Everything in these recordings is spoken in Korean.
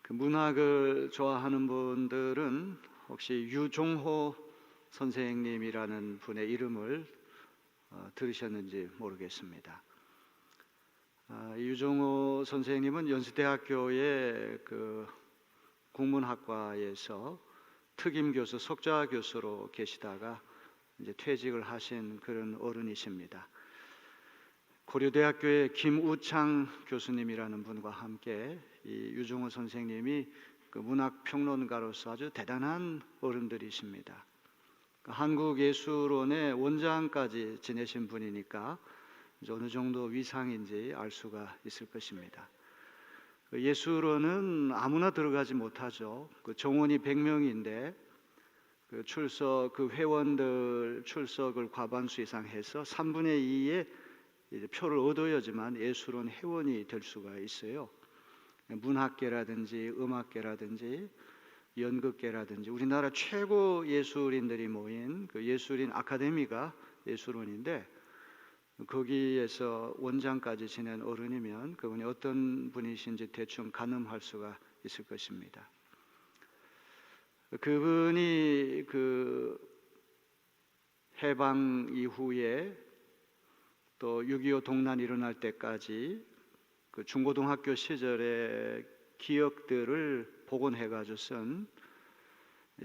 그 문학을 좋아하는 분들은 혹시 유종호 선생님이라는 분의 이름을 들으셨는지 모르겠습니다. 유종호 선생님은 연세대학교의 그 국문학과에서 특임 교수, 석좌 교수로 계시다가 이제 퇴직을 하신 그런 어른이십니다. 고려대학교의 김우창 교수님이라는 분과 함께 이 유종호 선생님이 그 문학평론가로서 아주 대단한 어른들이십니다. 한국 예술원의 원장까지 지내신 분이니까 이제 어느 정도 위상인지 알 수가 있을 것입니다. 예술원은 아무나 들어가지 못하죠. 그 정원이 100명인데 그 회원들 출석을 과반수 이상 해서 3분의 2의 표를 얻어야지만 예술원 회원이 될 수가 있어요. 문학계라든지 음악계라든지 연극계라든지 우리나라 최고 예술인들이 모인 그 예술인 아카데미가 예술원인데, 거기에서 원장까지 지낸 어른이면 그분이 어떤 분이신지 대충 가늠할 수가 있을 것입니다. 그분이 그 해방 이후에 또 6.25 동란 일어날 때까지 그 중고등학교 시절의 기억들을 복원해가지고 쓴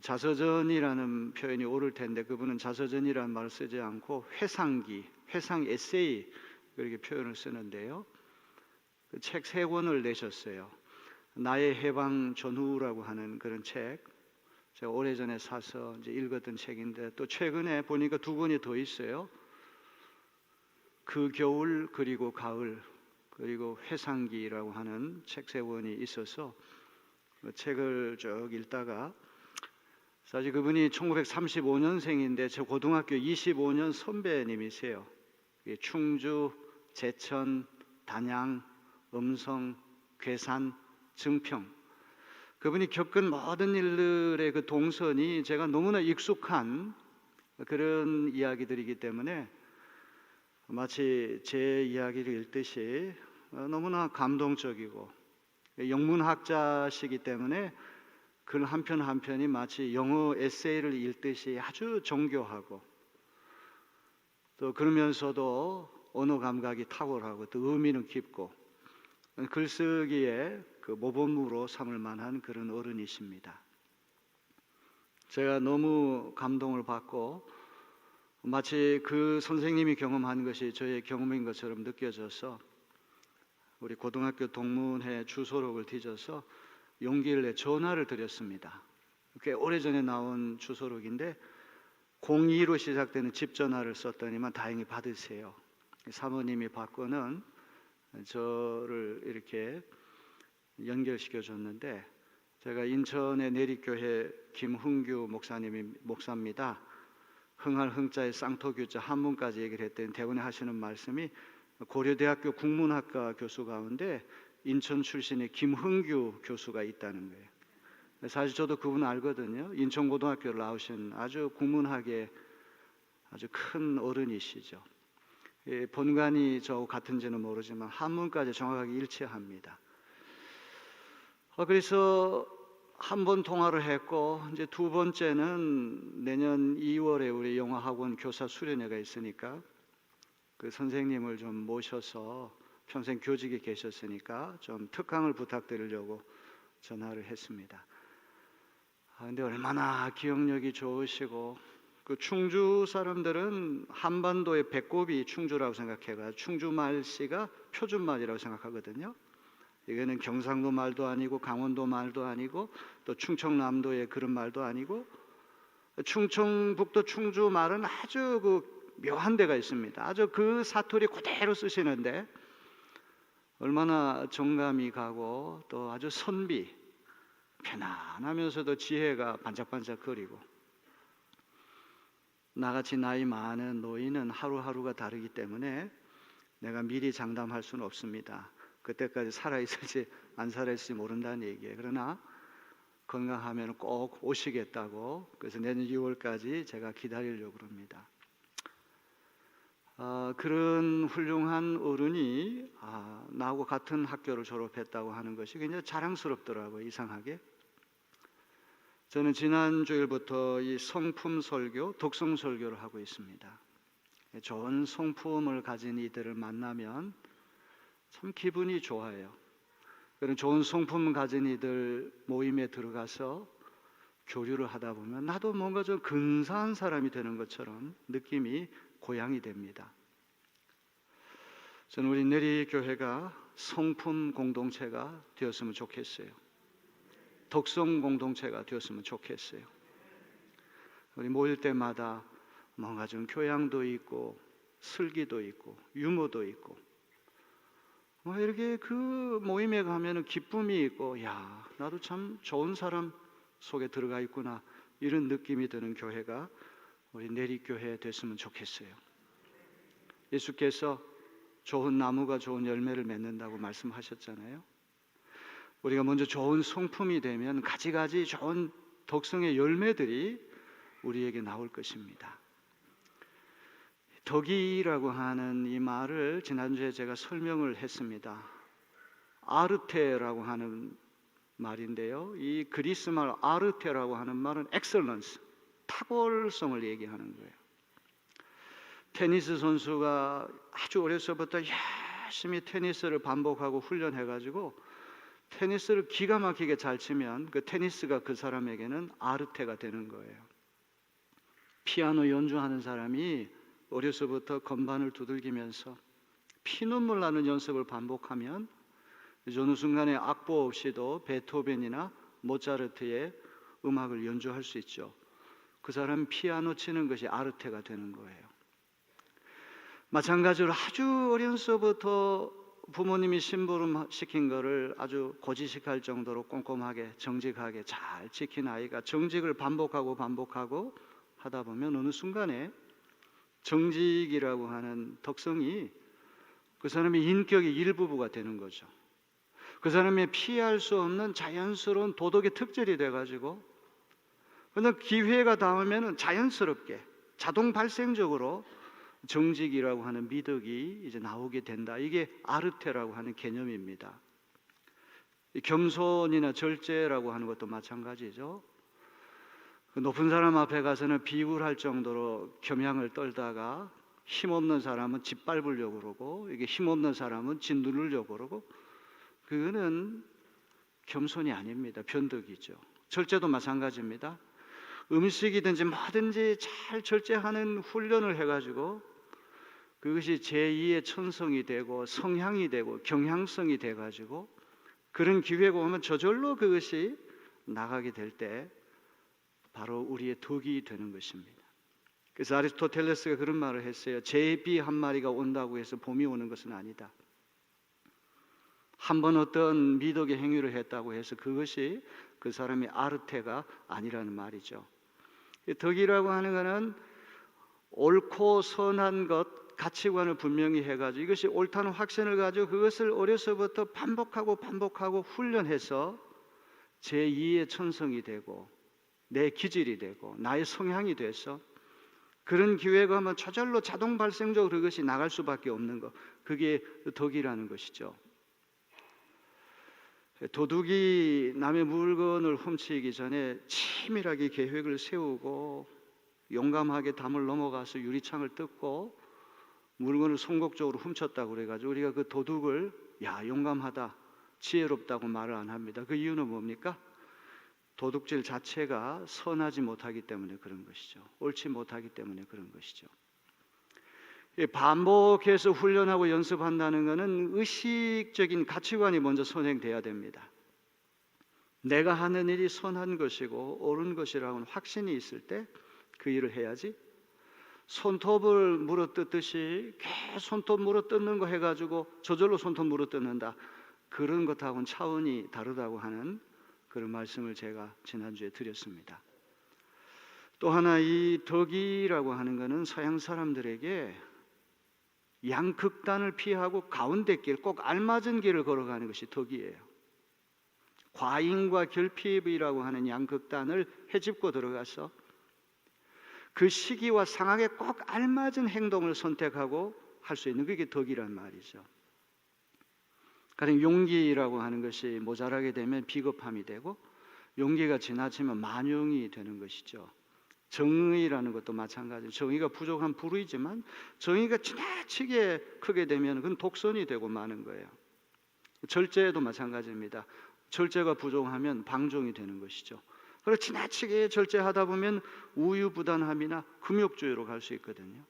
자서전이라는 표현이 옳을 텐데, 그분은 자서전이라는 말을 쓰지 않고 회상기, 회상 에세이 그렇게 표현을 쓰는데요. 그 책 3권을 내셨어요. 나의 해방 전후라고 하는 그런 책, 제가 오래전에 사서 이제 읽었던 책인데, 또 최근에 보니까 2권이 더 있어요. 그 겨울 그리고 가을 그리고 회상기라고 하는 책 3권이 있어서 그 책을 쭉 읽다가, 사실 그분이 1935년생인데 제 고등학교 25년 선배님이세요. 충주, 제천, 단양, 음성, 괴산, 증평, 그분이 겪은 모든 일들의 그 동선이 제가 너무나 익숙한 그런 이야기들이기 때문에 마치 제 이야기를 읽듯이 너무나 감동적이고, 영문학자시기 때문에 글 한 편 한 편이 마치 영어 에세이를 읽듯이 아주 정교하고, 또 그러면서도 언어 감각이 탁월하고 또 의미는 깊고, 글쓰기에 그 모범으로 삼을 만한 그런 어른이십니다. 제가 너무 감동을 받고 마치 그 선생님이 경험한 것이 저의 경험인 것처럼 느껴져서 우리 고등학교 동문회 주소록을 뒤져서 용기를 내 전화를 드렸습니다. 꽤 오래전에 나온 주소록인데 02로 시작되는 집 전화를 썼더니만 다행히 받으세요. 사모님이 받고는 저를 이렇게 연결시켜 줬는데, 제가 인천의 내립교회 김흥규 목사입니다. 흥할 흥자에 쌍토규자 한문까지 얘기를 했더니 대본에 하시는 말씀이 고려대학교 국문학과 교수 가운데 인천 출신의 김흥규 교수가 있다는 거예요. 사실 저도 그분 알거든요. 인천고등학교를 나오신 아주 국문학의 아주 큰 어른이시죠. 본관이 저하고 같은지는 모르지만 한문까지 정확하게 일치합니다. 그래서 한 번 통화를 했고, 이제 2번째는 내년 2월에 우리 영어학원 교사 수련회가 있으니까 그 선생님을 좀 모셔서, 평생 교직에 계셨으니까 좀 특강을 부탁드리려고 전화를 했습니다. 근데 얼마나 기억력이 좋으시고, 그 충주 사람들은 한반도의 배꼽이 충주라고 생각해가지고 충주말씨가 표준말이라고 생각하거든요. 이거는 경상도 말도 아니고 강원도 말도 아니고 또 충청남도의 그런 말도 아니고, 충청북도 충주 말은 아주 그 묘한 데가 있습니다. 아주 그 사투리 그대로 쓰시는데 얼마나 정감이 가고 또 아주 선비, 편안하면서도 지혜가 반짝반짝거리고, 나같이 나이 많은 노인은 하루하루가 다르기 때문에 내가 미리 장담할 수는 없습니다. 그때까지 살아있을지 안 살아있을지 모른다는 얘기예요. 그러나 건강하면 꼭 오시겠다고, 그래서 내년 6월까지 제가 기다리려고 합니다. 그런 훌륭한 어른이 나하고 같은 학교를 졸업했다고 하는 것이 굉장히 자랑스럽더라고요. 이상하게. 저는 지난 주일부터 이 성품 설교, 독성 설교를 하고 있습니다. 좋은 성품을 가진 이들을 만나면 참 기분이 좋아요. 그런 좋은 성품을 가진 이들 모임에 들어가서 교류를 하다 보면 나도 뭔가 좀 근사한 사람이 되는 것처럼 느낌이 고양이 됩니다. 저는 우리 내리교회가 성품 공동체가 되었으면 좋겠어요. 독성 공동체가 되었으면 좋겠어요. 우리 모일 때마다 뭔가 좀 교양도 있고 슬기도 있고 유머도 있고 이렇게 그 모임에 가면은 기쁨이 있고 야 나도 참 좋은 사람 속에 들어가 있구나 이런 느낌이 드는 교회가 우리 내리교회 됐으면 좋겠어요. 예수께서 좋은 나무가 좋은 열매를 맺는다고 말씀하셨잖아요. 우리가 먼저 좋은 성품이 되면 가지가지 좋은 독성의 열매들이 우리에게 나올 것입니다. 덕이라고 하는 이 말을 지난주에 제가 설명을 했습니다. 아르테라고 하는 말인데요. 이 그리스 말 아르테라고 하는 말은 엑셀런스, 탁월성을 얘기하는 거예요. 테니스 선수가 아주 어려서부터 열심히 테니스를 반복하고 훈련해가지고 테니스를 기가 막히게 잘 치면 그 테니스가 그 사람에게는 아르테가 되는 거예요. 피아노 연주하는 사람이 어려서부터 건반을 두들기면서 피눈물 나는 연습을 반복하면 어느 순간에 악보 없이도 베토벤이나 모차르트의 음악을 연주할 수 있죠. 그 사람은 피아노 치는 것이 아르테가 되는 거예요. 마찬가지로 아주 어려서부터 부모님이 심부름 시킨 거를 아주 고지식할 정도로 꼼꼼하게 정직하게 잘 지킨 아이가 정직을 반복하고 하다 보면 어느 순간에 정직이라고 하는 덕성이 그 사람의 인격의 일부가 되는 거죠. 그 사람의 피할 수 없는 자연스러운 도덕의 특질이 돼가지고 그냥 기회가 닿으면 자연스럽게 자동 발생적으로 정직이라고 하는 미덕이 이제 나오게 된다. 이게 아르테라고 하는 개념입니다. 겸손이나 절제라고 하는 것도 마찬가지죠. 그 높은 사람 앞에 가서는 비굴할 정도로 겸양을 떨다가 힘없는 사람은 짓밟으려고 그러고 이게 힘없는 사람은 짓누르려고 그러고 그거는 겸손이 아닙니다. 변덕이죠. 절제도 마찬가지입니다. 음식이든지 뭐든지 잘 절제하는 훈련을 해가지고 그것이 제2의 천성이 되고 성향이 되고 경향성이 돼가지고 그런 기회가 오면 저절로 그것이 나가게 될 때 바로 우리의 덕이 되는 것입니다. 그래서 아리스토텔레스가 그런 말을 했어요. 제비 한 마리가 온다고 해서 봄이 오는 것은 아니다. 한번 어떤 미덕의 행위를 했다고 해서 그것이 그 사람의 아르테가 아니라는 말이죠. 덕이라고 하는 것은 옳고 선한 것 가치관을 분명히 해가지고 이것이 옳다는 확신을 가지고 그것을 어려서부터 반복하고 훈련해서 제2의 천성이 되고 내 기질이 되고 나의 성향이 돼서 그런 기회가 오면 저절로 자동 발생적으로 그것이 나갈 수밖에 없는 것, 그게 덕이라는 것이죠. 도둑이 남의 물건을 훔치기 전에 치밀하게 계획을 세우고 용감하게 담을 넘어가서 유리창을 뜯고 물건을 송곡적으로 훔쳤다고 그래가지고 우리가 그 도둑을 용감하다, 지혜롭다고 말을 안 합니다. 그 이유는 뭡니까? 도둑질 자체가 선하지 못하기 때문에 그런 것이죠. 옳지 못하기 때문에 그런 것이죠. 반복해서 훈련하고 연습한다는 것은 의식적인 가치관이 먼저 선행돼야 됩니다. 내가 하는 일이 선한 것이고 옳은 것이라고는 확신이 있을 때 그 일을 해야지 손톱을 물어뜯듯이 계속 손톱 물어뜯는 거 해가지고 저절로 손톱 물어뜯는다. 그런 것하고는 차원이 다르다고 하는 그런 말씀을 제가 지난주에 드렸습니다. 또 하나 이 덕이라고 하는 것은 서양 사람들에게 양극단을 피하고 가운데 길, 꼭 알맞은 길을 걸어가는 것이 덕이에요. 과잉과 결핍이라고 하는 양극단을 헤집고 들어가서 그 시기와 상황에 꼭 알맞은 행동을 선택하고 할 수 있는 그게 덕이란 말이죠. 가령 용기라고 하는 것이 모자라게 되면 비겁함이 되고, 용기가 지나치면 만용이 되는 것이죠. 정의라는 것도 마찬가지로 정의가 부족한 불의지만 정의가 지나치게 크게 되면 그건 독선이 되고 마는 거예요. 절제도 마찬가지입니다. 절제가 부족하면 방종이 되는 것이죠. 그리고 지나치게 절제하다 보면 우유부단함이나 금욕주의로 갈 수 있거든요.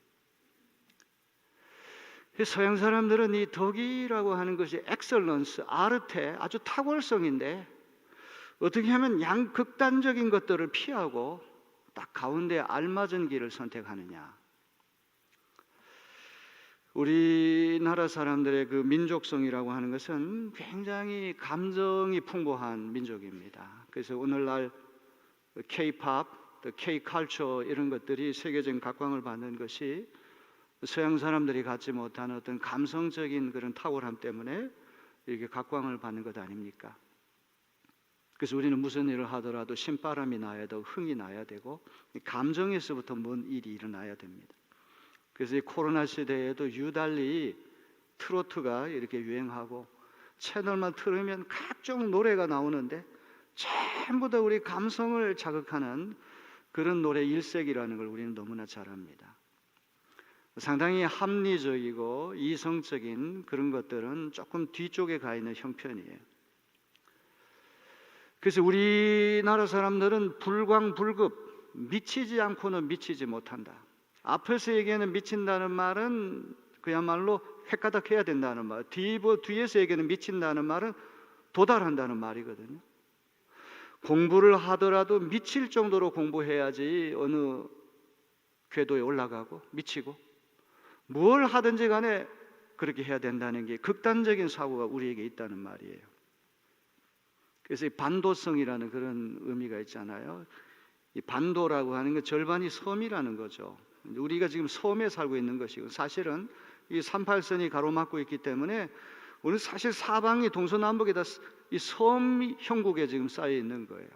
서양 사람들은 이 덕이라고 하는 것이 엑셀런스, 아르테, 아주 탁월성인데 어떻게 하면 양극단적인 것들을 피하고 딱 가운데 알맞은 길을 선택하느냐. 우리나라 사람들의 그 민족성이라고 하는 것은 굉장히 감정이 풍부한 민족입니다. 그래서 오늘날 K-pop, K-culture 이런 것들이 세계적인 각광을 받는 것이 서양 사람들이 갖지 못하는 어떤 감성적인 그런 탁월함 때문에 이렇게 각광을 받는 것 아닙니까? 그래서 우리는 무슨 일을 하더라도 신바람이 나야 되고 흥이 나야 되고 감정에서부터 뭔 일이 일어나야 됩니다. 그래서 이 코로나 시대에도 유달리 트로트가 이렇게 유행하고 채널만 틀으면 각종 노래가 나오는데 전부 다 우리 감성을 자극하는 그런 노래 일색이라는 걸 우리는 너무나 잘 압니다. 상당히 합리적이고 이성적인 그런 것들은 조금 뒤쪽에 가 있는 형편이에요. 그래서 우리나라 사람들은 불광불급, 미치지 않고는 미치지 못한다. 앞에서 얘기하는 미친다는 말은 그야말로 획가닥해야 된다는 말, 뒤에서 얘기하는 미친다는 말은 도달한다는 말이거든요. 공부를 하더라도 미칠 정도로 공부해야지 어느 궤도에 올라가고 미치고, 뭘 하든지 간에 그렇게 해야 된다는 게 극단적인 사고가 우리에게 있다는 말이에요. 그래서 이 반도성이라는 그런 의미가 있잖아요. 이 반도라고 하는 건 절반이 섬이라는 거죠. 우리가 지금 섬에 살고 있는 것이고, 사실은 이 38선이 가로막고 있기 때문에 우리는 사실 사방이 동서남북에 다 이 섬 형국에 지금 쌓여 있는 거예요.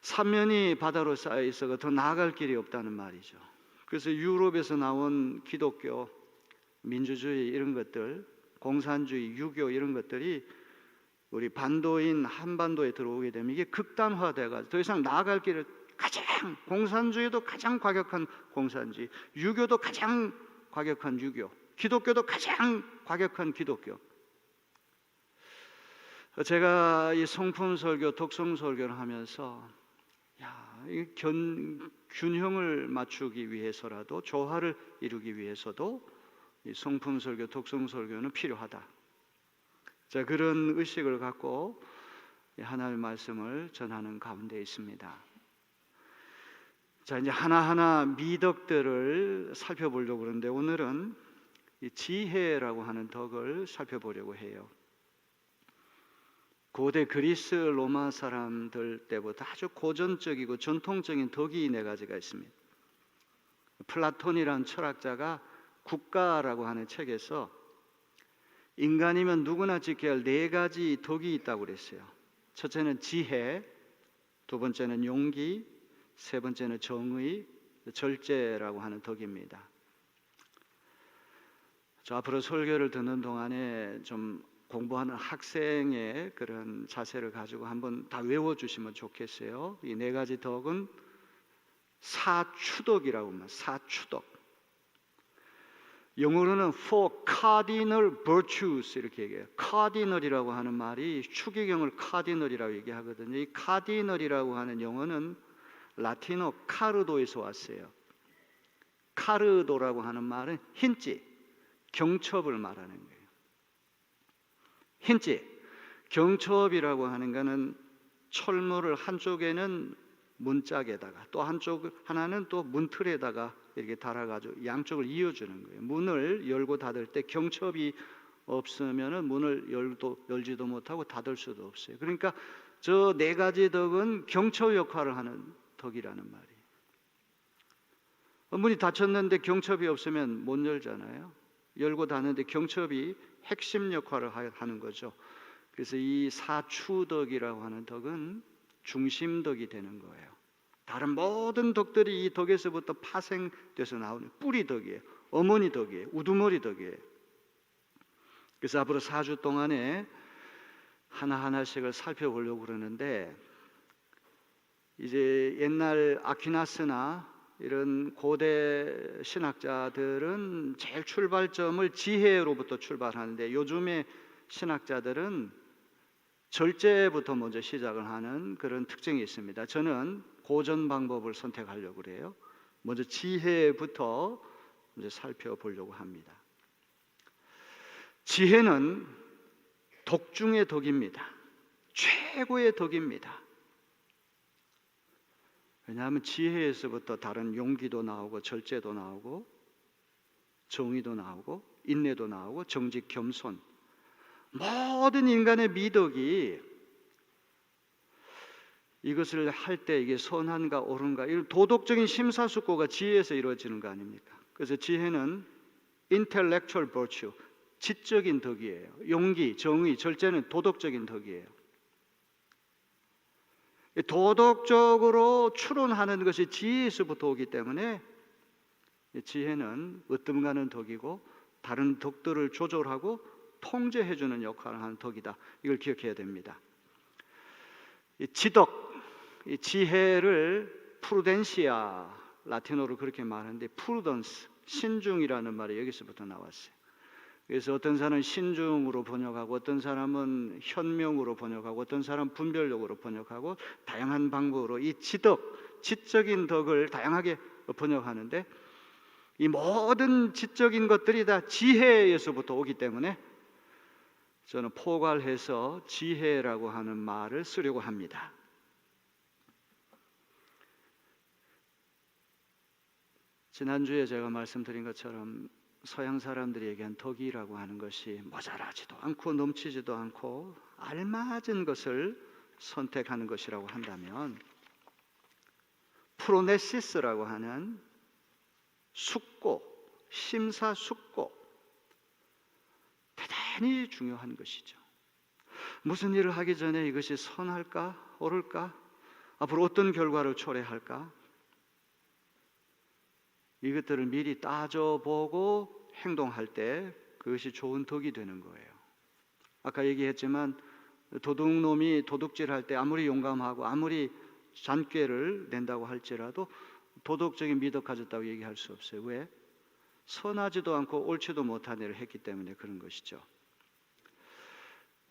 삼면이 바다로 쌓여 있어서 더 나아갈 길이 없다는 말이죠. 그래서 유럽에서 나온 기독교, 민주주의 이런 것들, 공산주의, 유교 이런 것들이 우리 반도인 한반도에 들어오게 되면 이게 극단화돼가지고 더 이상 나아갈 길을 가장, 공산주의도 가장 과격한 공산주의, 유교도 가장 과격한 유교, 기독교도 가장 과격한 기독교. 제가 이 성품설교, 독성설교를 하면서 이 균형을 맞추기 위해서라도, 조화를 이루기 위해서도 이 성품설교, 독성설교는 필요하다. 자, 그런 의식을 갖고 하나님의 말씀을 전하는 가운데 있습니다. 자, 이제 하나하나 미덕들을 살펴보려고 그러는데 오늘은 이 지혜라고 하는 덕을 살펴보려고 해요. 고대 그리스 로마 사람들 때보다 아주 고전적이고 전통적인 덕이 네 가지가 있습니다. 플라톤이라는 철학자가 국가라고 하는 책에서 인간이면 누구나 지켜야 할 네 가지 덕이 있다고 그랬어요. 첫째는 지혜, 두 번째는 용기, 세 번째는 정의, 절제라고 하는 덕입니다. 저 앞으로 설교를 듣는 동안에 좀 공부하는 학생의 그런 자세를 가지고 한번 다 외워주시면 좋겠어요. 이 네 가지 덕은 사추덕이라고 합니다. 사추덕. 영어로는 four cardinal virtues 이렇게 얘기해요. cardinal이라고 하는 말이 추기경을 cardinal이라고 얘기하거든요. 이 cardinal이라고 하는 영어는 라틴어 카르도에서 왔어요. 카르도라고 하는 말은 흰지, 경첩을 말하는 거예요. 흰지, 경첩이라고 하는 것은 철문을 한쪽에는 문짝에다가 또 한쪽 하나는 또 문틀에다가 이렇게 달아가지고 양쪽을 이어주는 거예요. 문을 열고 닫을 때 경첩이 없으면은 문을 열지도 못하고 닫을 수도 없어요. 그러니까 저 네 가지 덕은 경첩 역할을 하는 덕이라는 말이에요. 문이 닫혔는데 경첩이 없으면 못 열잖아요. 열고 닫는데 경첩이 핵심 역할을 하는 거죠. 그래서 이 사추덕이라고 하는 덕은 중심덕이 되는 거예요. 다른 모든 덕들이 이 덕에서부터 파생돼서 나오는 뿌리 덕이에요. 어머니 덕이에요. 우두머리 덕이에요. 그래서 앞으로 4주 동안에 하나하나씩을 살펴보려고 그러는데, 이제 옛날 아퀴나스나 이런 고대 신학자들은 제일 출발점을 지혜로부터 출발하는데, 요즘의 신학자들은 절제부터 먼저 시작을 하는 그런 특징이 있습니다. 저는 고전 방법을 선택하려고 그래요. 먼저 지혜부터 이제 살펴보려고 합니다. 지혜는 덕 중의 덕입니다. 최고의 덕입니다. 왜냐하면 지혜에서부터 다른 용기도 나오고 절제도 나오고 정의도 나오고 인내도 나오고 정직 겸손, 모든 인간의 미덕이 이것을 할 때 이게 선한가 옳은가, 이런 도덕적인 심사숙고가 지혜에서 이루어지는 거 아닙니까? 그래서 지혜는 intellectual virtue, 지적인 덕이에요. 용기, 정의, 절제는 도덕적인 덕이에요. 도덕적으로 추론하는 것이 지혜에서부터 오기 때문에 지혜는 으뜸가는 덕이고 다른 덕들을 조절하고 통제해주는 역할을 하는 덕이다. 이걸 기억해야 됩니다. 이 지덕, 이 지혜를 프루덴시아, 라틴어로 그렇게 말하는데 프루던스, 신중이라는 말이 여기서부터 나왔어요. 그래서 어떤 사람은 신중으로 번역하고 어떤 사람은 현명으로 번역하고 어떤 사람은 분별력으로 번역하고 다양한 방법으로 이 지덕, 지적인 덕을 다양하게 번역하는데, 이 모든 지적인 것들이 다 지혜에서부터 오기 때문에 저는 포괄해서 지혜라고 하는 말을 쓰려고 합니다. 지난주에 제가 말씀드린 것처럼 서양 사람들이 얘기한 덕이라고 하는 것이 모자라지도 않고 넘치지도 않고 알맞은 것을 선택하는 것이라고 한다면, 프로네시스라고 하는 숙고, 심사숙고, 대단히 중요한 것이죠. 무슨 일을 하기 전에 이것이 선할까, 옳을까, 앞으로 어떤 결과를 초래할까, 이것들을 미리 따져보고 행동할 때 그것이 좋은 덕이 되는 거예요. 아까 얘기했지만 도둑놈이 도둑질할 때 아무리 용감하고 아무리 잔꾀를 낸다고 할지라도 도덕적인 미덕 가졌다고 얘기할 수 없어요. 왜? 선하지도 않고 옳지도 못한 일을 했기 때문에 그런 것이죠.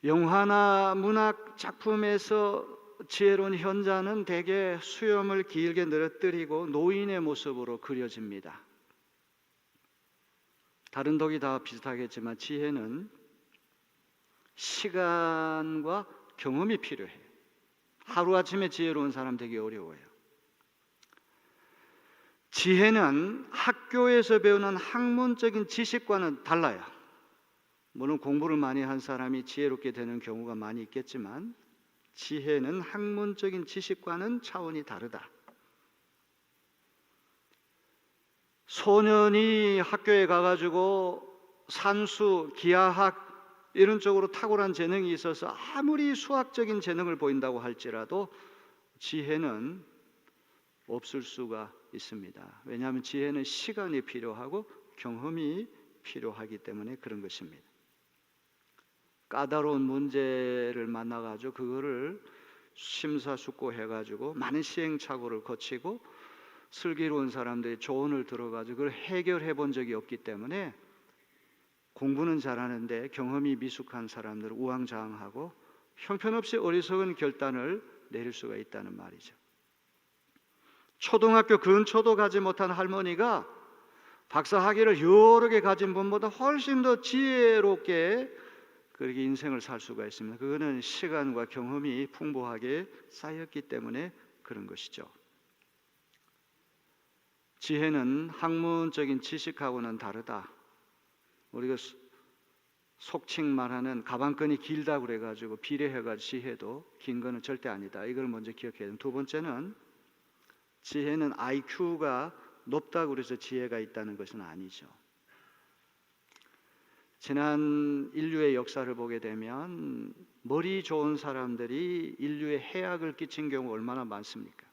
영화나 문학 작품에서 지혜로운 현자는 대개 수염을 길게 늘어뜨리고 노인의 모습으로 그려집니다. 다른 덕이 다 비슷하겠지만 지혜는 시간과 경험이 필요해요. 하루아침에 지혜로운 사람 되기 어려워요. 지혜는 학교에서 배우는 학문적인 지식과는 달라요. 물론 공부를 많이 한 사람이 지혜롭게 되는 경우가 많이 있겠지만 지혜는 학문적인 지식과는 차원이 다르다. 소년이 학교에 가가지고 산수, 기하학 이런 쪽으로 탁월한 재능이 있어서 아무리 수학적인 재능을 보인다고 할지라도 지혜는 없을 수가 있습니다. 왜냐하면 지혜는 시간이 필요하고 경험이 필요하기 때문에 그런 것입니다. 까다로운 문제를 만나가지고 그거를 심사숙고해가지고 많은 시행착오를 거치고 슬기로운 사람들이 조언을 들어가지고 그걸 해결해 본 적이 없기 때문에 공부는 잘하는데 경험이 미숙한 사람들은 우왕좌왕하고 형편없이 어리석은 결단을 내릴 수가 있다는 말이죠. 초등학교 근처도 가지 못한 할머니가 박사학위를 여러 개 가진 분보다 훨씬 더 지혜롭게 그렇게 인생을 살 수가 있습니다. 그거는 시간과 경험이 풍부하게 쌓였기 때문에 그런 것이죠. 지혜는 학문적인 지식하고는 다르다. 우리가 속칭 말하는 가방끈이 길다고 그래가지고 비례해가지고 지혜도 긴 거는 절대 아니다. 이걸 먼저 기억해야 됩니다. 두 번째는 지혜는 IQ가 높다고 그래서 지혜가 있다는 것은 아니죠. 지난 인류의 역사를 보게 되면 머리 좋은 사람들이 인류에 해악을 끼친 경우 얼마나 많습니까?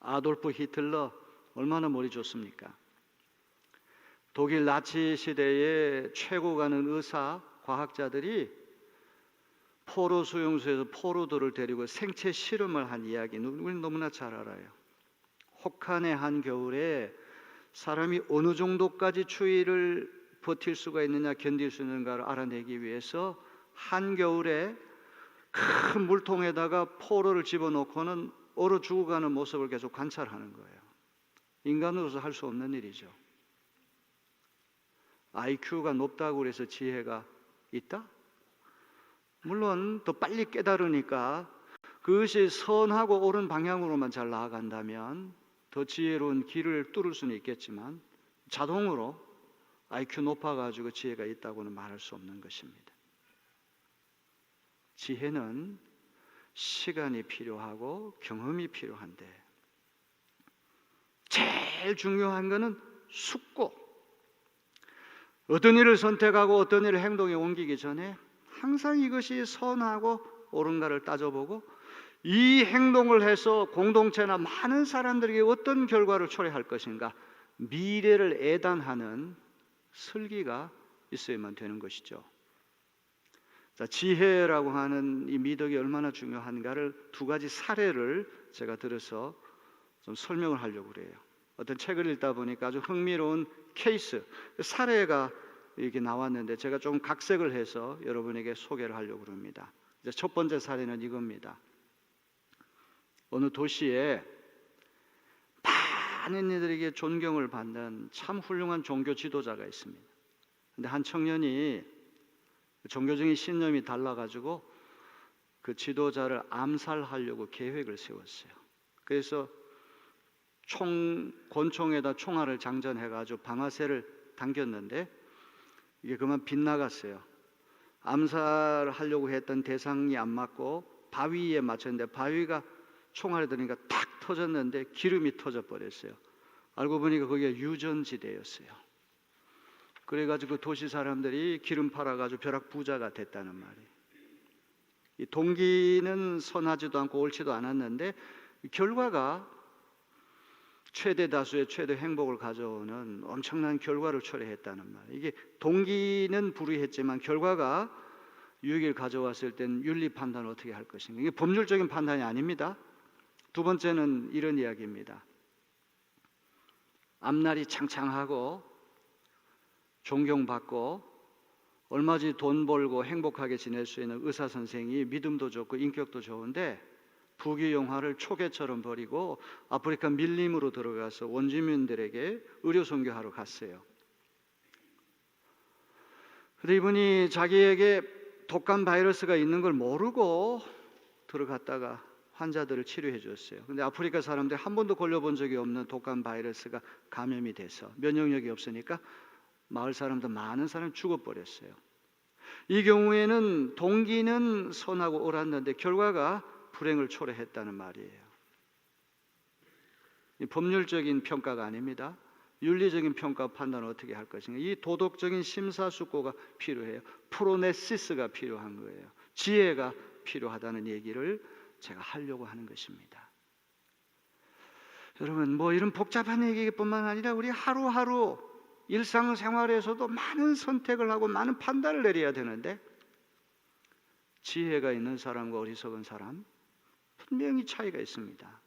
아돌프 히틀러 얼마나 머리 좋습니까? 독일 나치 시대의 최고 가는 의사, 과학자들이 포로 수용소에서 포로들을 데리고 생체 실험을 한 이야기 우리는 너무나 잘 알아요. 혹한의 한겨울에 사람이 어느 정도까지 추위를 버틸 수가 있느냐, 견딜 수 있는가를 알아내기 위해서 한겨울에 큰 물통에다가 포로를 집어넣고는 얼어 죽어가는 모습을 계속 관찰하는 거예요. 인간으로서 할 수 없는 일이죠. IQ가 높다고 해서 지혜가 있다? 물론 더 빨리 깨달으니까 그것이 선하고 옳은 방향으로만 잘 나아간다면 더 지혜로운 길을 뚫을 수는 있겠지만 자동으로 IQ 높아가지고 지혜가 있다고는 말할 수 없는 것입니다. 지혜는 시간이 필요하고 경험이 필요한데 제일 중요한 것은 숙고. 어떤 일을 선택하고 어떤 일을 행동에 옮기기 전에 항상 이것이 선하고 옳은가를 따져보고 이 행동을 해서 공동체나 많은 사람들에게 어떤 결과를 초래할 것인가, 미래를 예단하는 설계가 있어야만 되는 것이죠. 자, 지혜라고 하는 이 미덕이 얼마나 중요한가를 두 가지 사례를 제가 들어서 좀 설명을 하려고 그래요. 어떤 책을 읽다 보니까 아주 흥미로운 케이스, 사례가 이렇게 나왔는데 제가 좀 각색을 해서 여러분에게 소개를 하려고 합니다. 이제 첫 번째 사례는 이겁니다. 어느 도시에 많은 이들에게 존경을 받는 참 훌륭한 종교 지도자가 있습니다. 근데 한 청년이 종교적인 신념이 달라가지고 그 지도자를 암살하려고 계획을 세웠어요. 그래서 권총에다 총알을 장전해가지고 방아쇠를 당겼는데 이게 그만 빗나갔어요. 암살하려고 했던 대상이 안 맞고 바위에 맞췄는데 바위가 총알이 들으니까 탁 터졌는데 기름이 터져 버렸어요. 알고 보니까 거기가 유전지대였어요. 그래가지고 그 도시 사람들이 기름 팔아가지고 벼락 부자가 됐다는 말이에요. 이 동기는 선하지도 않고 옳지도 않았는데 결과가 최대 다수의 최대 행복을 가져오는 엄청난 결과를 초래했다는 말이에요. 이게 동기는 불의했지만 결과가 유익을 가져왔을 땐 윤리 판단을 어떻게 할 것인가. 이게 법률적인 판단이 아닙니다. 두 번째는 이런 이야기입니다. 앞날이 창창하고 존경받고 얼마든지 돈 벌고 행복하게 지낼 수 있는 의사 선생이 믿음도 좋고 인격도 좋은데 부귀영화를 초계처럼 버리고 아프리카 밀림으로 들어가서 원주민들에게 의료 선교하러 갔어요. 그런데 이분이 자기에게 독감 바이러스가 있는 걸 모르고 들어갔다가 환자들을 치료해 줬어요. 근데 아프리카 사람들이 한 번도 걸려본 적이 없는 독감 바이러스가 감염이 돼서 면역력이 없으니까 마을 사람들 많은 사람이 죽어버렸어요. 이 경우에는 동기는 선하고 옳았는데 결과가 불행을 초래했다는 말이에요. 이 법률적인 평가가 아닙니다. 윤리적인 평가 판단을 어떻게 할 것인가. 이 도덕적인 심사숙고가 필요해요. 프로네시스가 필요한 거예요. 지혜가 필요하다는 얘기를 제가 하려고 하는 것입니다. 여러분, 뭐 이런 복잡한 얘기뿐만 아니라 우리 하루하루 일상생활에서도 많은 선택을 하고 많은 판단을 내려야 되는데 지혜가 있는 사람과 어리석은 사람 분명히 차이가 있습니다.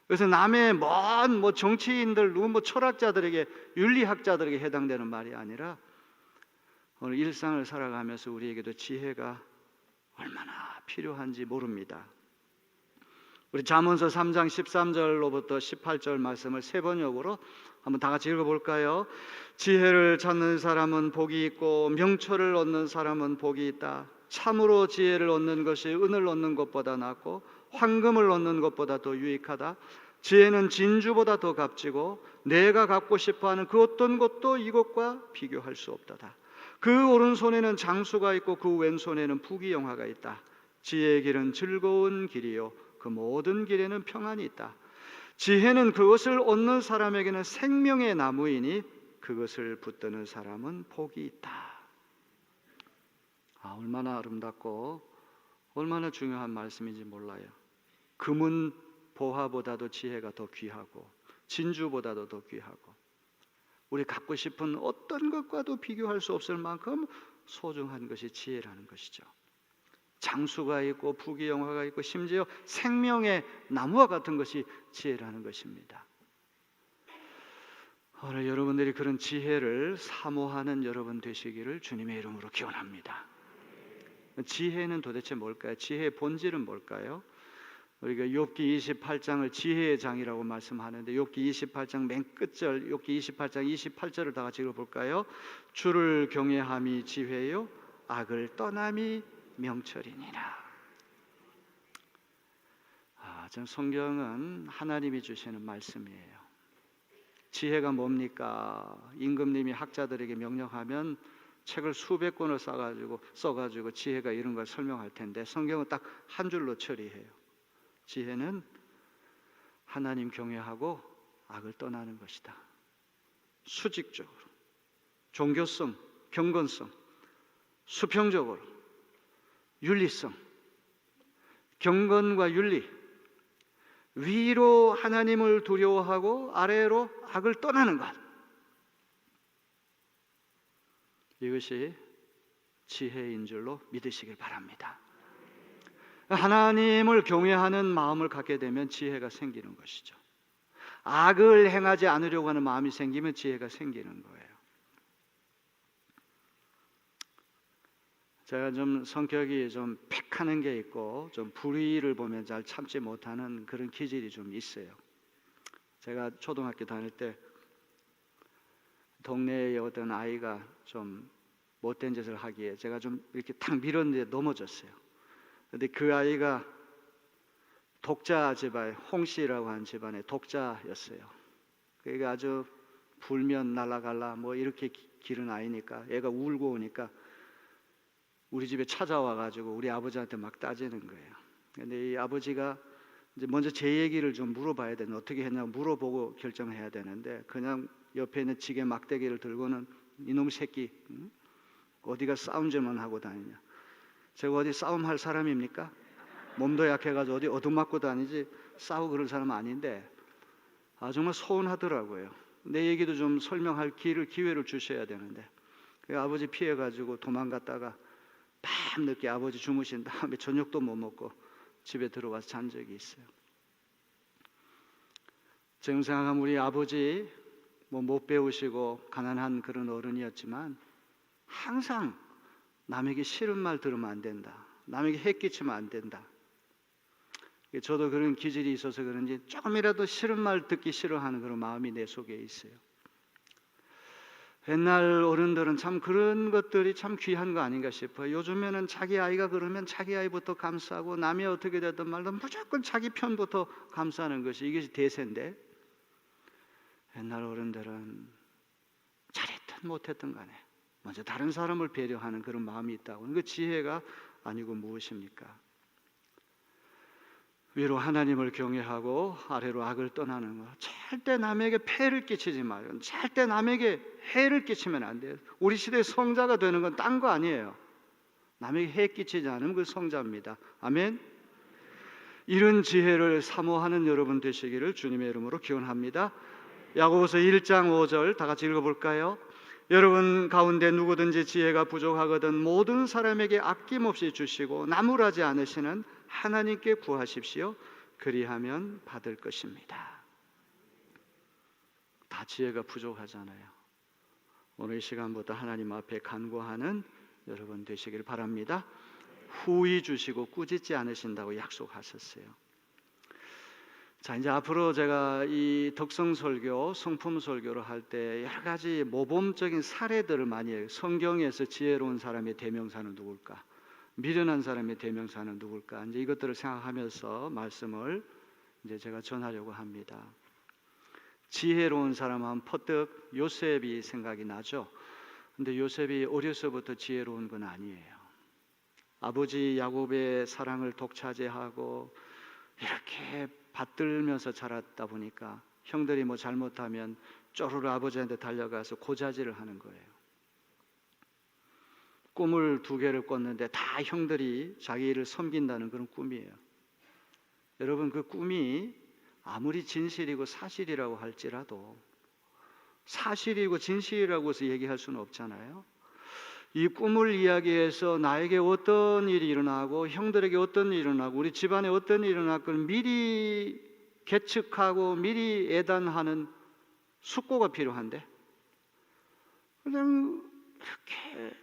그래서 남의 먼 정치인들, 누구 철학자들에게, 윤리학자들에게 해당되는 말이 아니라 오늘 일상을 살아가면서 우리에게도 지혜가 얼마나 필요한지 모릅니다. 우리 잠언서 3장 13절로부터 18절 말씀을 세 번역으로 한번 다 같이 읽어볼까요? 지혜를 찾는 사람은 복이 있고 명철을 얻는 사람은 복이 있다. 참으로 지혜를 얻는 것이 은을 얻는 것보다 낫고 황금을 얻는 것보다 더 유익하다. 지혜는 진주보다 더 값지고 내가 갖고 싶어하는 그 어떤 것도 이것과 비교할 수 없다다. 그 오른손에는 장수가 있고 그 왼손에는 부귀영화가 있다. 지혜의 길은 즐거운 길이요 그 모든 길에는 평안이 있다. 지혜는 그것을 얻는 사람에게는 생명의 나무이니 그것을 붙드는 사람은 복이 있다. 얼마나 아름답고 얼마나 중요한 말씀인지 몰라요. 금은 보화보다도 지혜가 더 귀하고 진주보다도 더 귀하고 우리 갖고 싶은 어떤 것과도 비교할 수 없을 만큼 소중한 것이 지혜라는 것이죠. 장수가 있고 부귀영화가 있고 심지어 생명의 나무와 같은 것이 지혜라는 것입니다. 오늘 여러분들이 그런 지혜를 사모하는 여러분 되시기를 주님의 이름으로 기원합니다. 지혜는 도대체 뭘까요? 지혜의 본질은 뭘까요? 우리가 욥기 28장을 지혜의 장이라고 말씀하는데 욥기 28장 맨 끝절 욥기 28장 28절을 다 같이 읽어볼까요? 주를 경외함이 지혜요 악을 떠남이 명철이니라. 전 성경은 하나님이 주시는 말씀이에요. 지혜가 뭡니까? 임금님이 학자들에게 명령하면 책을 수백 권을 써가지고 지혜가 이런 걸 설명할 텐데 성경은 딱 한 줄로 처리해요. 지혜는 하나님 경외하고 악을 떠나는 것이다. 수직적으로, 종교성, 경건성, 수평적으로, 윤리성, 경건과 윤리, 위로 하나님을 두려워하고 아래로 악을 떠나는 것. 이것이 지혜인 줄로 믿으시길 바랍니다. 하나님을 경외하는 마음을 갖게 되면 지혜가 생기는 것이죠. 악을 행하지 않으려고 하는 마음이 생기면 지혜가 생기는 거예요. 제가 좀 성격이 좀 팩하는 게 있고 좀 불의를 보면 잘 참지 못하는 그런 기질이 좀 있어요. 제가 초등학교 다닐 때 동네에 어떤 아이가 좀 못된 짓을 하기에 제가 좀 이렇게 탁 밀었는데 넘어졌어요. 근데 그 아이가 독자 집안, 홍씨라고 하는 집안의 독자였어요. 그러니까 아주 불면 날아갈라 뭐 이렇게 기른 아이니까 애가 울고 오니까 우리 집에 찾아와 가지고 우리 아버지한테 막 따지는 거예요. 근데 이 아버지가 이제 먼저 제 얘기를 좀 물어봐야 되는 어떻게 했냐고 물어보고 결정해야 되는데 그냥 옆에 있는 지게 막대기를 들고는 이놈 새끼 어디가 싸움질만 하고 다니냐. 제가 어디 싸움할 사람입니까? 몸도 약해가지고 어디 얻어맞고 다니지 싸우고 그런 사람은 아닌데 정말 서운하더라고요. 내 얘기도 좀 설명할 기회를 주셔야 되는데 아버지 피해가지고 도망갔다가 밤늦게 아버지 주무신 다음에 저녁도 못 먹고 집에 들어와서 잔 적이 있어요. 지금 생각하면 우리 아버지 못 배우시고 가난한 그런 어른이었지만 항상 남에게 싫은 말 들으면 안 된다. 남에게 해 끼치면 안 된다. 저도 그런 기질이 있어서 그런지 조금이라도 싫은 말 듣기 싫어하는 그런 마음이 내 속에 있어요. 옛날 어른들은 참 그런 것들이 참 귀한 거 아닌가 싶어요. 요즘에는 자기 아이가 그러면 자기 아이부터 감싸고 남이 어떻게 되든 말든 무조건 자기 편부터 감싸는 것이 이것이 대세인데 옛날 어른들은 잘했든 못했든 간에 먼저 다른 사람을 배려하는 그런 마음이 있다고. 그 지혜가 아니고 무엇입니까? 위로 하나님을 경외하고 아래로 악을 떠나는 것. 절대 남에게 폐를 끼치지 마요. 절대 남에게 해를 끼치면 안 돼요. 우리 시대의 성자가 되는 건 딴 거 아니에요. 남에게 해 끼치지 않으면 그 성자입니다. 아멘. 이런 지혜를 사모하는 여러분 되시기를 주님의 이름으로 기원합니다. 야고보서 1장 5절 다 같이 읽어볼까요? 여러분 가운데 누구든지 지혜가 부족하거든 모든 사람에게 아낌없이 주시고 나무라지 않으시는 하나님께 구하십시오. 그리하면 받을 것입니다. 다 지혜가 부족하잖아요. 오늘 이 시간부터 하나님 앞에 간구하는 여러분 되시길 바랍니다. 후히 주시고 꾸짖지 않으신다고 약속하셨어요. 자, 이제 앞으로 제가 이 덕성설교, 성품설교를 할 때 여러 가지 모범적인 사례들을 많이 해요. 성경에서 지혜로운 사람의 대명사는 누굴까? 미련한 사람의 대명사는 누굴까? 이제 이것들을 생각하면서 말씀을 이제 제가 전하려고 합니다. 지혜로운 사람 하면 퍼뜩 요셉이 생각이 나죠. 근데 요셉이 어려서부터 지혜로운 건 아니에요. 아버지 야곱의 사랑을 독차지하고 이렇게 받들면서 자랐다 보니까 형들이 뭐 잘못하면 쪼르르 아버지한테 달려가서 고자질을 하는 거예요. 꿈을 2개를 꿨는데 다 형들이 자기를 섬긴다는 그런 꿈이에요. 여러분 그 꿈이 아무리 진실이고 사실이라고 할지라도 사실이고 진실이라고 해서 얘기할 수는 없잖아요. 이 꿈을 이야기해서 나에게 어떤 일이 일어나고 형들에게 어떤 일이 일어나고 우리 집안에 어떤 일이 일어날 걸 미리 계측하고 미리 예단하는 숙고가 필요한데 그냥 이렇게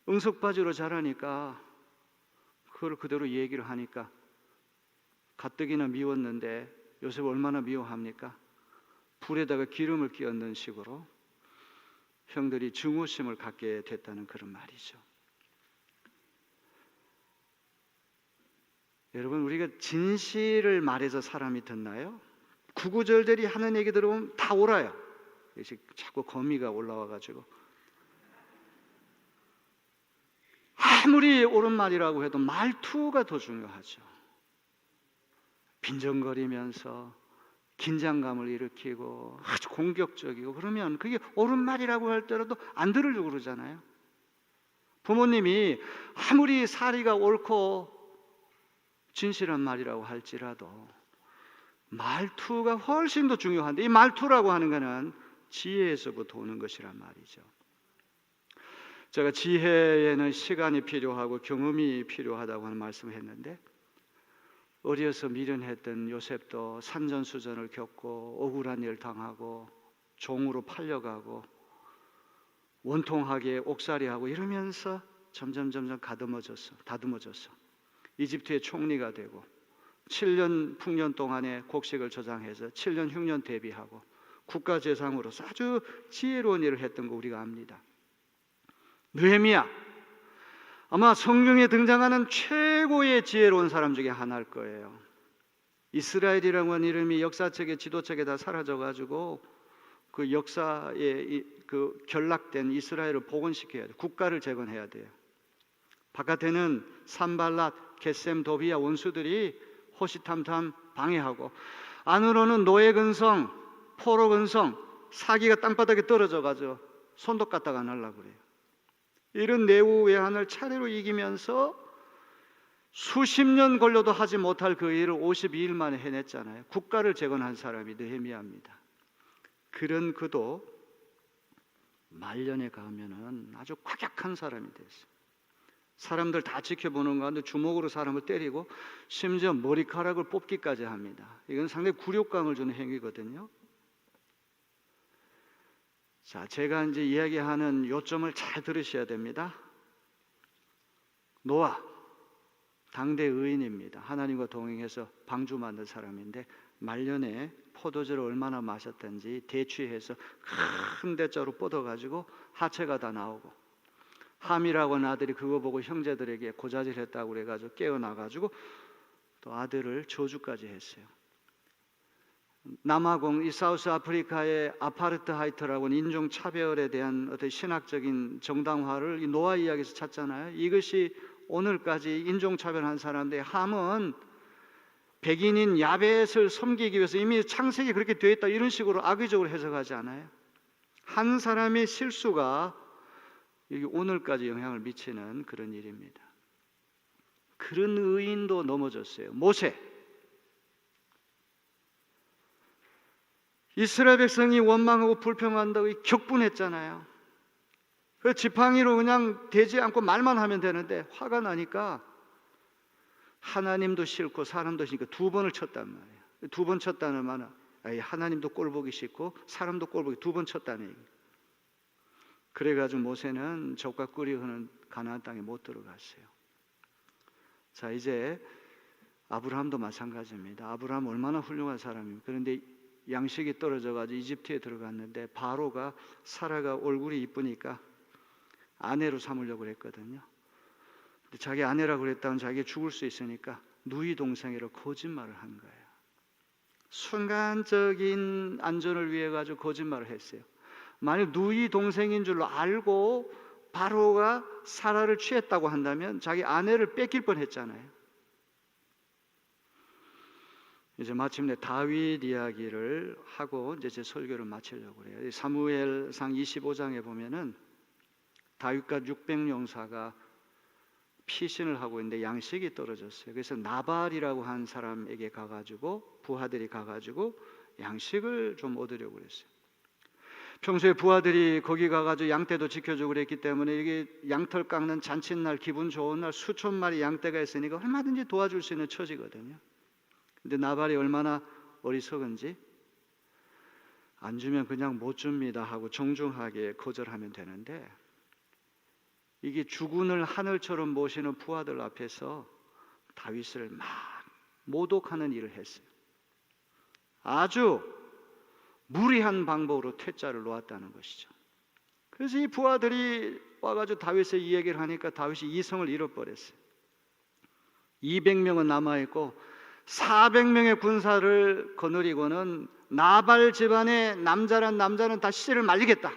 응석바지로 자라니까 그걸 그대로 얘기를 하니까 가뜩이나 미웠는데 요셉 얼마나 미워합니까? 불에다가 기름을 끼얹는 식으로 형들이 증오심을 갖게 됐다는 그런 말이죠. 여러분, 우리가 진실을 말해서 사람이 듣나요? 구구절절히 하는 얘기 들어보면 다 옳아요. 자꾸 거미가 올라와가지고 아무리 옳은 말이라고 해도 말투가 더 중요하죠. 빈정거리면서 긴장감을 일으키고 아주 공격적이고 그러면 그게 옳은 말이라고 할때라도 안 들으려고 그러잖아요. 부모님이 아무리 사리가 옳고 진실한 말이라고 할지라도 말투가 훨씬 더 중요한데 이 말투라고 하는 것은 지혜에서부터 오는 것이란 말이죠. 제가 지혜에는 시간이 필요하고 경험이 필요하다고 하는 말씀을 했는데 어려서 미련했던 요셉도 산전수전을 겪고 억울한 일을 당하고 종으로 팔려가고 원통하게 옥살이하고 이러면서 점점 다듬어졌어. 이집트의 총리가 되고 7년 풍년 동안의 곡식을 저장해서 7년 흉년 대비하고 국가재상으로 아주 지혜로운 일을 했던 거 우리가 압니다. 느헤미야 아마 성경에 등장하는 최고의 지혜로운 사람 중에 하나일 거예요. 이스라엘이라고 하는 이름이 역사책에 지도책에 다 사라져가지고 그 역사에 그 결락된 이스라엘을 복원시켜야 돼요. 국가를 재건해야 돼요. 바깥에는 산발랏, 겟셈, 도비야 원수들이 호시탐탐 방해하고 안으로는 노예 근성, 포로 근성, 사기가 땅바닥에 떨어져가지고 손도 까딱 안 하려고 그래요. 이런 내후 외환을 차례로 이기면서 수십 년 걸려도 하지 못할 그 일을 52일 만에 해냈잖아요. 국가를 재건한 사람이 느헤미야입니다. 그런 그도 말년에 가면은 아주 과격한 사람이 됐어요. 사람들 다 지켜보는 가운데 주먹으로 사람을 때리고 심지어 머리카락을 뽑기까지 합니다. 이건 상당히 굴욕감을 주는 행위거든요. 자, 제가 이제 이야기하는 요점을 잘 들으셔야 됩니다. 노아, 당대 의인입니다. 하나님과 동행해서 방주 만든 사람인데 말년에 포도주를 얼마나 마셨던지 대취해서 큰 대자로 뻗어가지고 하체가 다 나오고 함이라고 하는 아들이 그거 보고 형제들에게 고자질했다고 그래가지고 깨어나가지고 또 아들을 저주까지 했어요. 남아공 이 사우스 아프리카의 아파르트하이트라고 하는 인종차별에 대한 어떤 신학적인 정당화를 이 노아 이야기에서 찾잖아요. 이것이 오늘까지 인종차별한 사람들의 함은 백인인 야벳을 섬기기 위해서 이미 창세기 그렇게 되어 있다 이런 식으로 악의적으로 해석하지 않아요. 한 사람의 실수가 여기 오늘까지 영향을 미치는 그런 일입니다. 그런 의인도 넘어졌어요. 모세, 이스라엘 백성이 원망하고 불평한다고 격분했잖아요. 그 지팡이로 그냥 대지 않고 말만 하면 되는데 화가 나니까 하나님도 싫고 사람도 싫으니까 두 번을 쳤단 말이에요. 두 번 쳤다는 말은 하나님도 꼴 보기 싫고 사람도 꼴 보기 두 번 쳤다는 얘기예요. 그래가지고 모세는 젖과 꿀이 흐르는 가나안 땅에 못 들어갔어요. 자, 이제 아브라함도 마찬가지입니다. 아브라함 얼마나 훌륭한 사람입니까? 그런데 양식이 떨어져가지고 이집트에 들어갔는데 바로가 사라가 얼굴이 이쁘니까 아내로 삼으려고 그랬거든요. 근데 자기 아내라고 그랬다면 자기가 죽을 수 있으니까 누이 동생이라고 거짓말을 한 거예요. 순간적인 안전을 위해 가지고 거짓말을 했어요. 만약 누이 동생인 줄로 알고 바로가 사라를 취했다고 한다면 자기 아내를 뺏길 뻔했잖아요. 이제 마침내 다윗 이야기를 하고 이제 제 설교를 마치려고 그래요. 사무엘상 25장에 보면은 다윗과 600용사가 피신을 하고 있는데 양식이 떨어졌어요. 그래서 나발이라고 한 사람에게 가가지고 부하들이 가가지고 양식을 좀 얻으려고 그랬어요. 평소에 부하들이 거기 가가지고 양떼도 지켜주고 그랬기 때문에 이게 양털 깎는 잔칫날, 기분 좋은 날 수천 마리 양떼가 있으니까 얼마든지 도와줄 수 있는 처지거든요. 근데 나발이 얼마나 어리석은지 안 주면 그냥 못 줍니다 하고 정중하게 거절하면 되는데, 이게 주군을 하늘처럼 모시는 부하들 앞에서 다윗을 막 모독하는 일을 했어요. 아주 무리한 방법으로 퇴짜를 놓았다는 것이죠. 그래서 이 부하들이 와가지고 다윗에 이 얘기를 하니까 다윗이 이성을 잃어버렸어요. 200명은 남아있고 400명의 군사를 거느리고는 나발 집안의 남자란 남자는 다 씨를 말리겠다,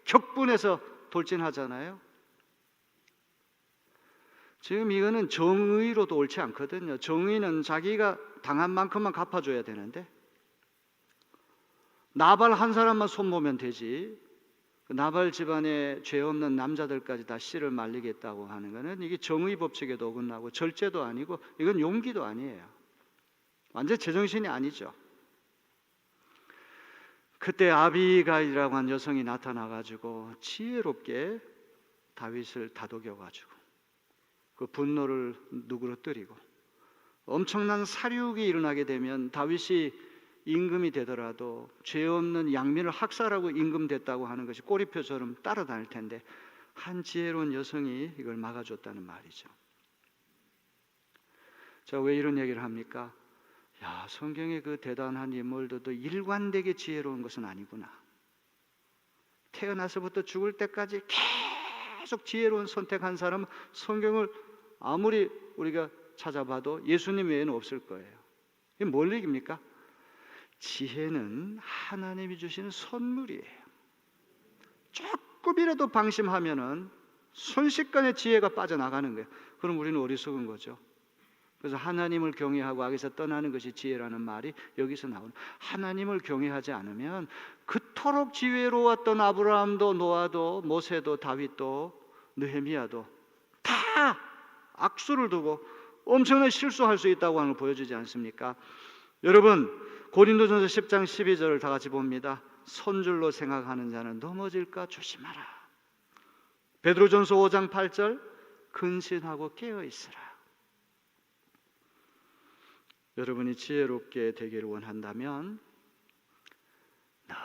격분해서 돌진하잖아요. 지금 이거는 정의로도 옳지 않거든요. 정의는 자기가 당한 만큼만 갚아줘야 되는데 나발 한 사람만 손보면 되지, 나발 집안에 죄 없는 남자들까지 다 씨를 말리겠다고 하는 것은 이게 정의 법칙에도 어긋나고 절제도 아니고 이건 용기도 아니에요. 완전 제정신이 아니죠. 그때 아비가일이라고 한 여성이 나타나가지고 지혜롭게 다윗을 다독여가지고 그 분노를 누그러뜨리고, 엄청난 사륙이 일어나게 되면 다윗이 임금이 되더라도 죄 없는 양민을 학살하고 임금됐다고 하는 것이 꼬리표처럼 따라다닐 텐데 한 지혜로운 여성이 이걸 막아줬다는 말이죠. 자, 왜 이런 얘기를 합니까? 야, 성경의 그 대단한 인물들도 일관되게 지혜로운 것은 아니구나. 태어나서부터 죽을 때까지 계속 지혜로운 선택한 사람은 성경을 아무리 우리가 찾아봐도 예수님 외에는 없을 거예요. 이게 뭘 얘기입니까? 지혜는 하나님이 주시는 선물이에요. 조금이라도 방심하면은 순식간에 지혜가 빠져나가는 거예요. 그럼 우리는 어리석은 거죠. 그래서 하나님을 경외하고 악에서 떠나는 것이 지혜라는 말이 여기서 나오는, 하나님을 경외하지 않으면 그토록 지혜로웠던 아브라함도 노아도 모세도 다윗도 느헤미야도 다 악수를 두고 엄청난 실수할 수 있다고 하는 걸 보여주지 않습니까? 여러분, 고린도전서 10장 12절을 다 같이 봅니다. 선줄로 생각하는 자는 넘어질까 조심하라. 베드로전서 5장 8절 근신하고 깨어있으라. 여러분이 지혜롭게 되기를 원한다면 늘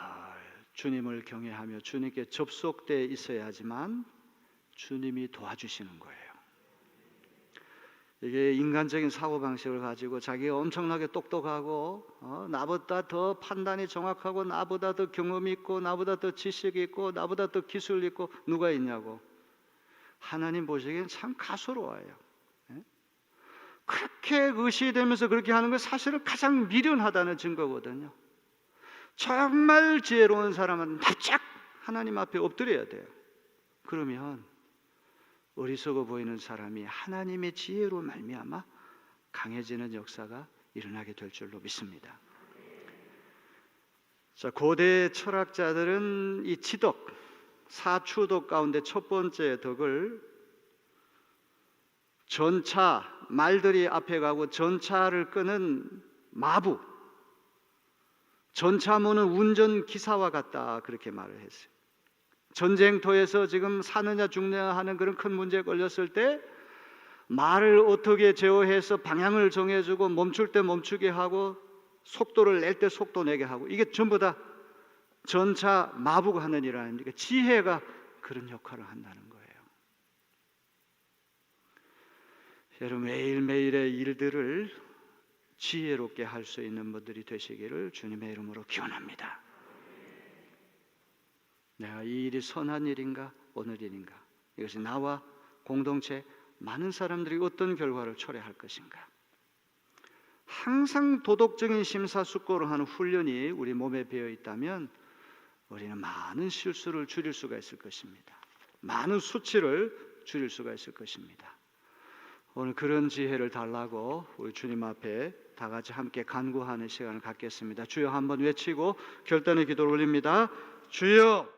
주님을 경외하며 주님께 접속되어 있어야 하지만 주님이 도와주시는 거예요. 이게 인간적인 사고방식을 가지고 자기가 엄청나게 똑똑하고 나보다 더 판단이 정확하고 나보다 더 경험이 있고 나보다 더 지식이 있고 나보다 더 기술이 있고 누가 있냐고, 하나님 보시기엔 참 가소로워요. 그렇게 의시되면서 그렇게 하는 건 사실은 가장 미련하다는 증거거든요. 정말 지혜로운 사람은 납작 하나님 앞에 엎드려야 돼요. 그러면 어리석어 보이는 사람이 하나님의 지혜로 말미암아 강해지는 역사가 일어나게 될 줄로 믿습니다. 자, 고대 철학자들은 이 지덕, 사추덕 가운데 첫 번째 덕을 전차, 말들이 앞에 가고 전차를 끄는 마부, 전차모는 운전기사와 같다, 그렇게 말을 했어요. 전쟁터에서 지금 사느냐 죽느냐 하는 그런 큰 문제에 걸렸을 때 말을 어떻게 제어해서 방향을 정해주고 멈출 때 멈추게 하고 속도를 낼 때 속도 내게 하고, 이게 전부 다 전차 마부가 하는 일 아닙니까? 지혜가 그런 역할을 한다는 거예요. 여러분, 매일매일의 일들을 지혜롭게 할 수 있는 분들이 되시기를 주님의 이름으로 기원합니다. 내가 이 일이 선한 일인가 오늘 일인가, 이것이 나와 공동체 많은 사람들이 어떤 결과를 초래할 것인가, 항상 도덕적인 심사숙고를 하는 훈련이 우리 몸에 배어 있다면 우리는 많은 실수를 줄일 수가 있을 것입니다. 많은 수치를 줄일 수가 있을 것입니다. 오늘 그런 지혜를 달라고 우리 주님 앞에 다 같이 함께 간구하는 시간을 갖겠습니다. 주여 한번 외치고 결단의 기도를 올립니다. 주여.